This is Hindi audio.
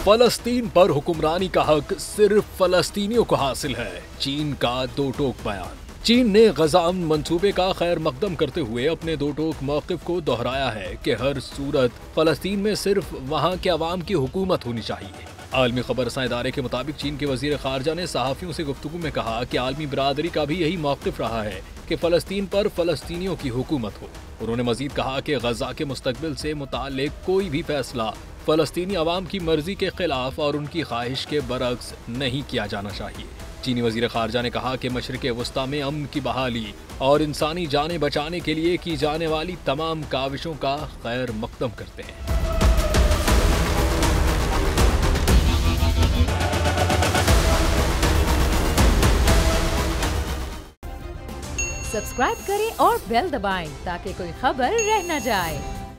फलस्तीन पर हुक्मरानी का हक सिर्फ फलस्तीनियों को हासिल है, चीन का दो टोक बयान। चीन ने गजा अमन मंसूबे का खैर मकदम करते हुए अपने दो टोक मौक़िफ़ को दोहराया है कि हर सूरत फलस्तीन में सिर्फ वहाँ के अवाम की हुकूमत होनी चाहिए। आलमी खबर रसां इदारे के मुताबिक चीन के वज़ीर ख़ारजा ने सहाफ़ियों से गुफ्तगू में कहा कि आलमी बिरादरी का भी यही मौक़िफ़ रहा है कि फ़लस्तीन पर फ़लस्तीनियों की हुकूमत हो। उन्होंने मज़ीद कहा कि गजा के मुस्तक़बिल से मुताल्लिक़ कोई भी फैसला फ़लस्तीनी अवाम की मर्जी के खिलाफ और उनकी ख्वाहिश के बरअक्स नहीं किया जाना चाहिए। चीनी वज़ीर ख़ारजा ने कहा कि मशरिक़ वस्ता में अमन की बहाली और इंसानी जानें बचाने के लिए की जाने वाली तमाम काविशों का खैर मकदम करते हैं। सब्सक्राइब करें और बेल दबाएं ताकि कोई खबर रह न जाए।